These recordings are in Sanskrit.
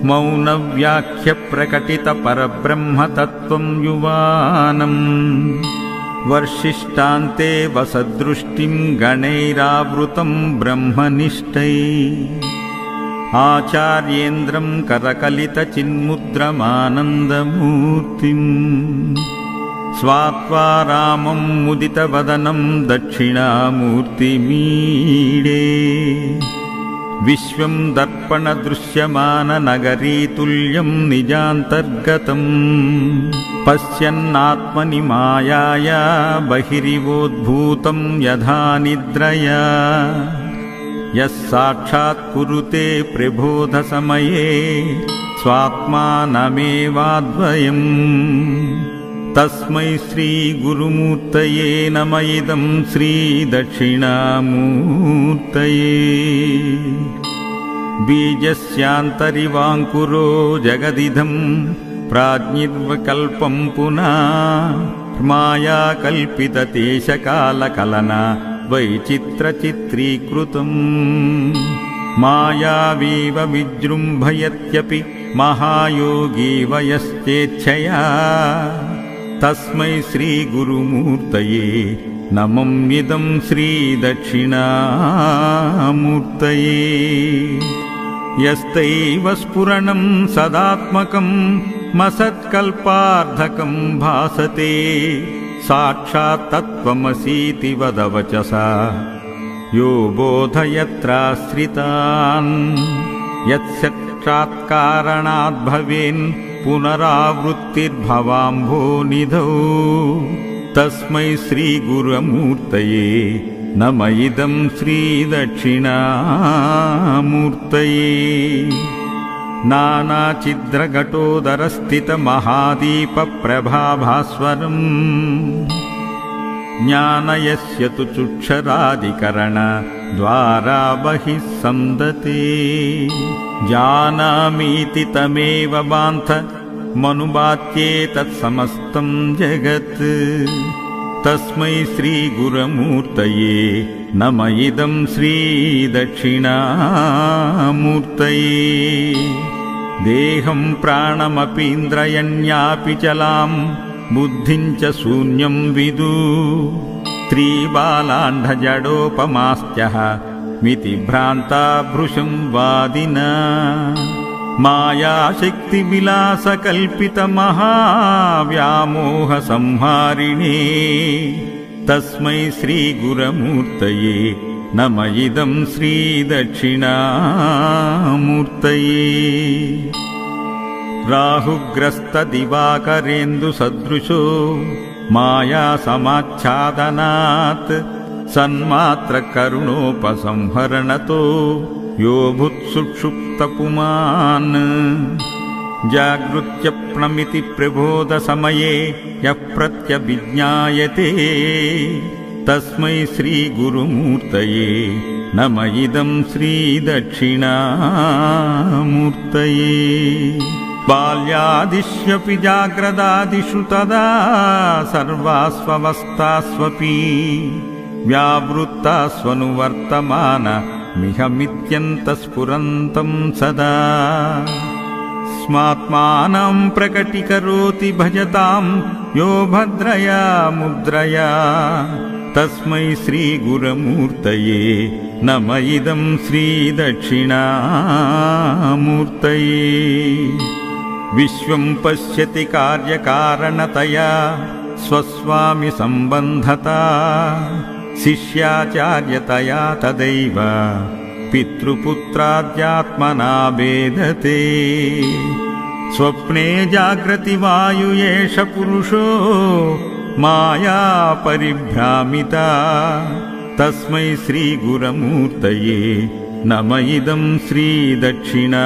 मौनव्याख्यप्रकटितपरब्रह्मतत्त्वं युवानम् वर्षिष्टान्ते वसदृष्टिं गणैरावृतं ब्रह्मनिष्ठैः आचार्येन्द्रं करकलितचिन्मुद्रमानन्दमूर्तिम् स्वात्वा रामं मुदितवदनं दक्षिणामूर्तिमीडे विश्वं दर्पणदृश्यमाननगरीतुल्यं निजान्तर्गतम् पश्यन्नात्मनि मायाया बहिरिवोद्भूतं यथा निद्रया यः साक्षात् कुरुते प्रबोधसमये स्वात्मानमेवाद्वयम् तस्मै श्रीगुरुमूर्तये नम इदं श्रीदक्षिणामूर्तये बीजस्यान्तरिवाङ्कुरो जगदिदं प्राज्ञिर्विकल्पं पुनः मायाकल्पितदेशकालकलना वैचित्रचित्रीकृतम् मायावीव विजृम्भयत्यपि महायोगी वयश्चेच्छया तस्मै श्रीगुरुमूर्तये नमम्यदं श्रीदक्षिणामूर्तये यस्तैव स्फुरणं सदात्मकं मसत्कल्पार्धकं भासते साक्षात् तत्त्वमसीति वदवचसा यो बोधयत्राश्रितान् यत्साक्षात्कारणात् भवेन् पुनरावृत्तिर्भवाम्भोनिधौ तस्मै श्रीगुरुमूर्तये नम इदं श्रीदक्षिणामूर्तये नानाचिद्रघटोदरस्थितमहादीपप्रभाभास्वरम् ज्ञानयस्य तु चुक्षरादिकरणद्वारा बहिः संदते जानामीति तमेव बान्धमनुबाध्ये तत्समस्तं जगत् तस्मै श्रीगुरुमूर्तये नम इदं श्रीदक्षिणामूर्तये देहं प्राणमपीन्द्रयण्यापि चलां बुद्धिं च शून्यं विदु त्रिबालाण्डजडोपमास्त्यः मितिभ्रान्ता भृशं वादिना मायाशक्तिविलासकल्पितमहाव्यामोहसंहारिणे तस्मै श्रीगुरुमूर्तये नम इदं श्रीदक्षिणामूर्तये राहुग्रस्तदिवाकरेन्दुसदृशो मायासमाच्छादनात् सन्मात्रकरुणोपसंहरणतो यो भूत्सुषुप्तपुमान् जागृत्यप्नमिति प्रबोधसमये यः प्रत्यभिज्ञायते तस्मै श्रीगुरुमूर्तये नम इदं श्रीदक्षिणामूर्तये बाल्यादिष्यपि जाग्रदादिषु तदा सर्वास्वस्थास्वपि व्यावृत्तास्वनुवर्तमानमिहमित्यन्तस्फुरन्तं सदा स्मात्मानं प्रकटीकरोति भजतां यो भद्रया मुद्रया तस्मै श्रीगुरुमूर्तये नम इदं श्रीदक्षिणामूर्तये विश्वं पश्यति कार्यकारणतया स्वस्वामि सम्बन्धता शिष्याचार्यतया तदैव पितृपुत्राद्यात्मना भेदते स्वप्ने जाग्रति वायु एष पुरुषो माया परिभ्रामिता तस्मै श्रीगुरुमूर्तये नम इदं श्रीदक्षिणामूर्तये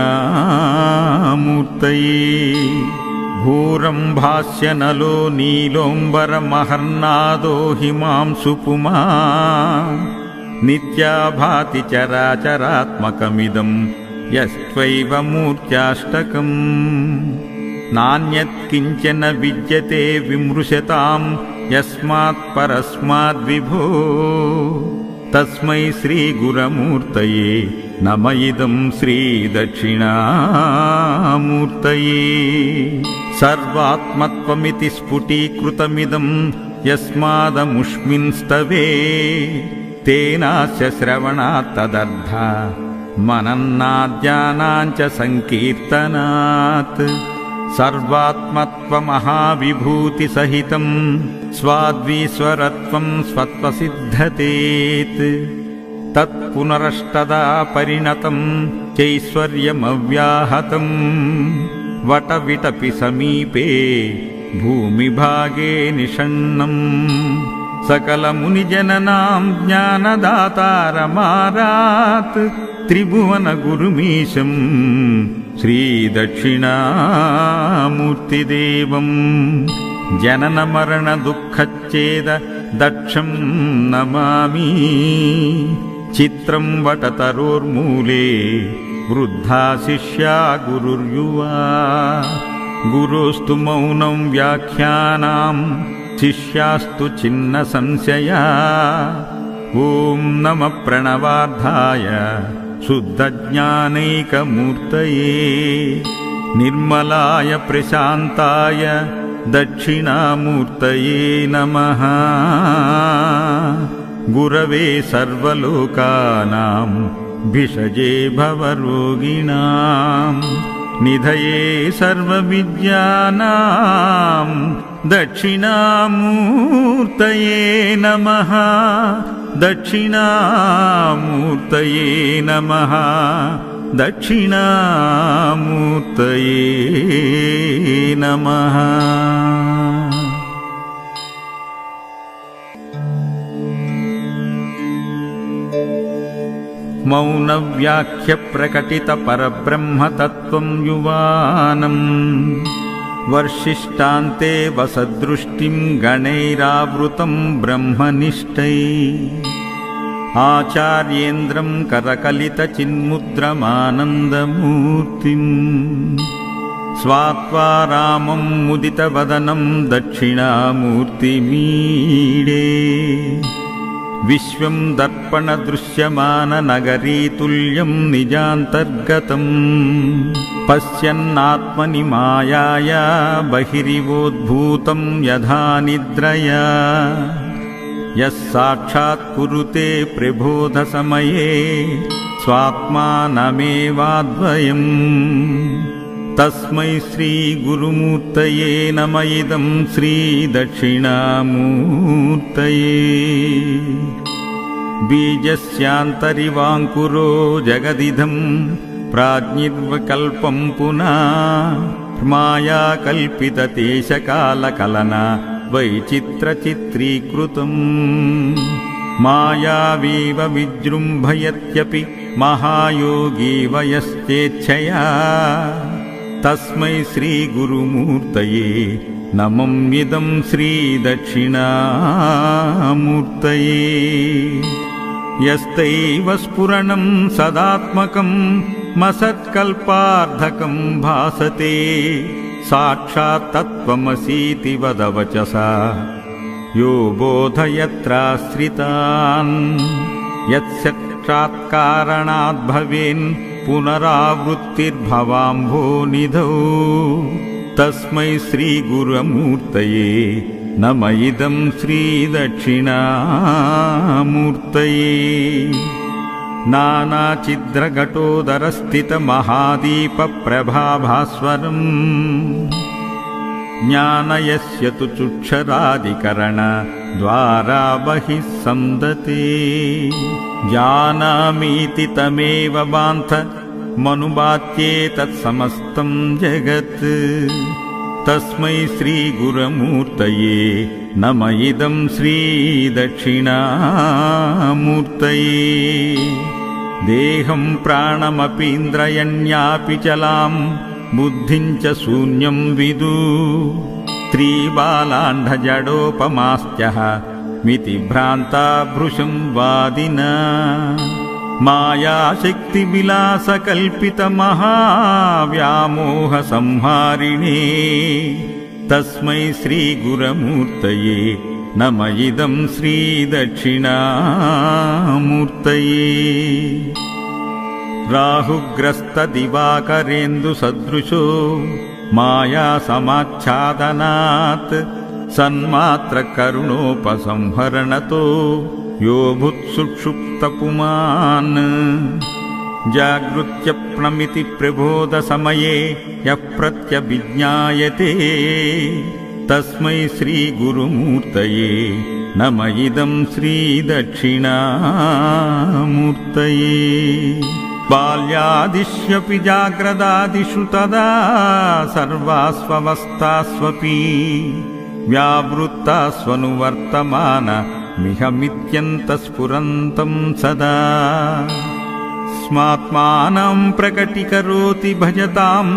घोरं भास्यनलो नीलोऽम्बरमहर्नादो हिमांशुपुमा नित्या भाति चराचरात्मकमिदं यस्त्वैव मूर्त्याष्टकम् नान्यत् किञ्चन विद्यते विमृशतां यस्मात् परस्माद् विभो तस्मै श्रीगुरमूर्तये नम इदं श्रीदक्षिणामूर्तये। सर्वात्मत्वमिति स्फुटीकृतमिदं यस्मादमुष्मिंस्तवे तेनास्य श्रवणात् तदर्थ मनन्नाद्यानाञ्च संकीर्तनात्। सर्वात्मत्वमहाविभूतिसहितं स्वाद्वीश्वरत्वं स्वत्वसिद्धतेत्। तत्पुनरष्टदा परिणतं चैश्वर्यमव्याहतं वटविटपि समीपे भूमिभागे निषण्णम्। सकलमुनिजननां ज्ञानदातारमारात् त्रिभुवनगुरुमीशं श्रीदक्षिणामूर्तिदेवं। जननमरणदुःखच्छेद दक्षं नमामि। चित्रं वटतरोर्मूले वृद्धा शिष्या गुरुर्युवा। गुरोस्तु मौनं व्याख्यानां शिष्यास्तु छिन्न संशया। ॐ नमः प्रणवार्धाय शुद्धज्ञानैकमूर्तये निर्मलाय प्रशान्ताय दक्षिणामूर्तये नमः। गुरवे सर्वलोकानां भिषजे भवरोगिणां निधये सर्वविद्यानां दक्षिणामूर्तये नमः। दक्षिणामूर्तये नमः। दक्षिणामूर्तये नमः। मौनव्याख्यप्रकटितपरब्रह्मतत्त्वं युवानम् वर्षिष्टान्ते वसदृष्टिं गणैरावृतं ब्रह्मनिष्ठैः। आचार्येन्द्रं करकलितचिन्मुद्रमानन्दमूर्तिम् स्वात्वा रामं मुदितवदनं दक्षिणामूर्तिमीडे। विश्वं दर्पणदृश्यमाननगरीतुल्यं निजान्तर्गतम् पश्यन्नात्मनि मायाया बहिरिवोद्भूतं यथा निद्रया। यः साक्षात् कुरुते प्रबोधसमये स्वात्मानमेवाद्वयम्। तस्मै श्रीगुरुमूर्तये नम इदं श्रीदक्षिणामूर्तये। बीजस्यान्तरिवाङ्कुरो जगदिदं प्राज्ञिर्विकल्पं पुनः माया कल्पितदेशकालकलना वैचित्रचित्रीकृतम्। मायावीव विजृम्भयत्यपि महायोगी वयश्चेच्छया। तस्मै श्रीगुरुमूर्तये नमम्यिदं श्रीदक्षिणामूर्तये। यस्तैव स्फुरणं सदात्मकं मसत्कल्पार्धकं भासते साक्षात् तत्त्वमसीति वदवचसा यो बोधयत्राश्रितान्। यत्साक्षात्कारणात् भवेन् पुनरावृत्तिर्भवाम्भोनिधौ। तस्मै श्रीगुरुमूर्तये नम इदं श्रीदक्षिणामूर्तये। नानाचिद्रघटोदरस्थितमहादीपप्रभाभास्वरम् ज्ञानयस्य तु चुक्षरादिकरणद्वारा बहिः संदते। जानामीति तमेव बान्थ मनुबात्येतत्समस्तं जगत्। तस्मै श्रीगुरुमूर्तये नम इदं श्रीदक्षिणामूर्तये। देहं प्राणमपीन्द्रयण्यापि चलां बुद्धिं च शून्यं विदु। त्रिबालाण्डजडोपमास्त्यः मिति भ्रान्ता भृशं वादिना। मायाशक्तिविलासकल्पितमहाव्यामोहसंहारिणे। तस्मै श्रीगुरुमूर्तये नम इदं श्रीदक्षिणामूर्तये। राहुग्रस्तदिवाकरेन्दुसदृशो मायासमाच्छादनात् सन्मात्रकरुणोपसंहरणतो यो भूत्सुषुप्तपुमान् जागृत्यप्नमिति प्रबोधसमये यः प्रत्यभिज्ञायते तस्मै श्रीगुरुमूर्तये नम इदं श्रीदक्षिणामूर्तये। बाल्यादिष्यपि जाग्रदादिषु तदा सर्वास्वस्थास्वपि व्यावृत्तास्वनुवर्तमानमिहमित्यन्तस्फुरन्तं सदा स्मात्मानं प्रकटीकरोति भजतां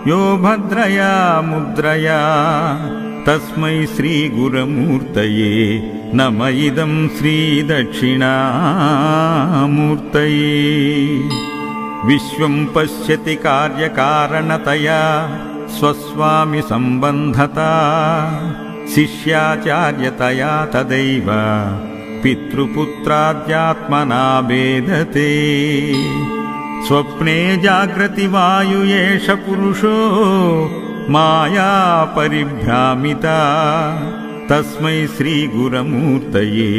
यो भद्रया मुद्रया तस्मै श्रीगुरुमूर्तये नम इदं श्रीदक्षिणामूर्तये। विश्वं पश्यति कार्यकारणतया स्वस्वामि सम्बन्धता शिष्याचार्यतया तदैव पितृपुत्राद्यात्मना भेदते। स्वप्ने जाग्रति वायु एष पुरुषो माया परिभ्रामिता तस्मै श्रीगुरुमूर्तये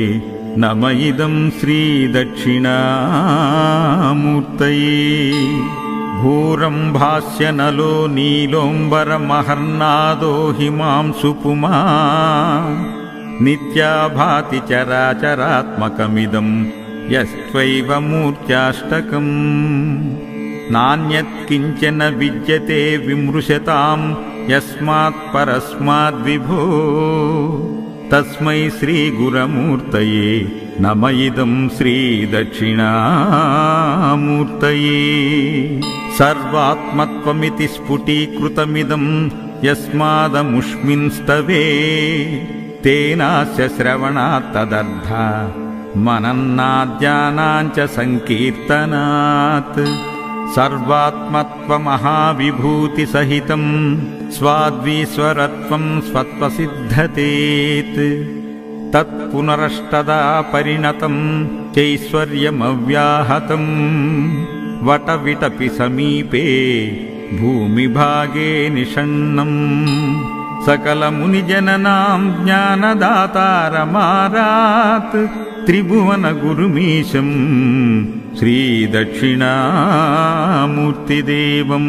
नम इदं श्रीदक्षिणामूर्तये। भूरं भास्य नलो नीलोऽम्बरमहर्नादो हिमांशु पुमा नित्या भाति चराचरात्मकमिदं यस्त्वैव मूर्त्याष्टकम्। नान्यत् किञ्चन विद्यते विमृशतां यस्मात् परस्माद्विभो तस्मै श्रीगुरुमूर्तये नम इदं श्रीदक्षिणामूर्तये। सर्वात्मत्वमिति स्फुटीकृतमिदं यस्मादमुष्मिंस्तवे तेनास्य श्रवणात् तदर्थ मनन्नाद्यानाञ्च संकीर्तनात्। सर्वात्मत्वमहाविभूतिसहितं स्वाद्वीश्वरत्वं स्वत्वसिद्धतेत् तत्पुनरष्टदा परिणतं चैश्वर्यमव्याहतं वटविटपि समीपे भूमिभागे निषण्णम्। सकलमुनिजननां ज्ञानदातारमारात् त्रिभुवनगुरुमीशं श्रीदक्षिणामूर्तिदेवं।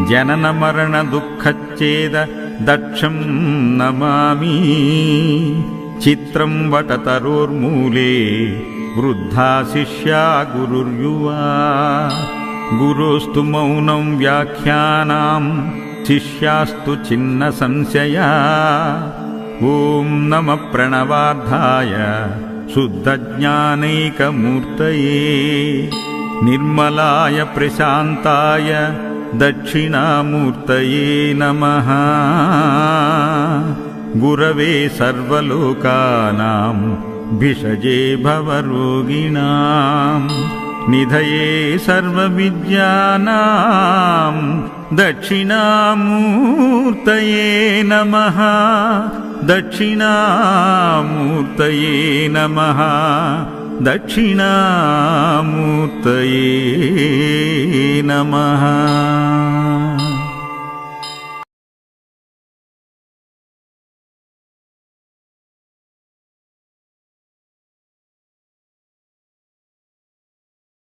जननमरणदुःखच्छेद दक्षं नमामि। चित्रं वटतरोर्मूले वृद्धा शिष्या गुरुर्युवा। गुरोस्तु मौनं व्याख्यानां शिष्यास्तु छिन्न संशया। ॐ नमः प्रणवार्धाय शुद्धज्ञानैकमूर्तये निर्मलाय प्रशान्ताय दक्षिणामूर्तये नमः। गुरवे सर्वलोकानां भिषजे भवरोगिणां निधये सर्वविद्यानां दक्षिणामूर्तये नमः। दक्षिणामूर्तये नमः। दक्षिणामूर्तये नमः।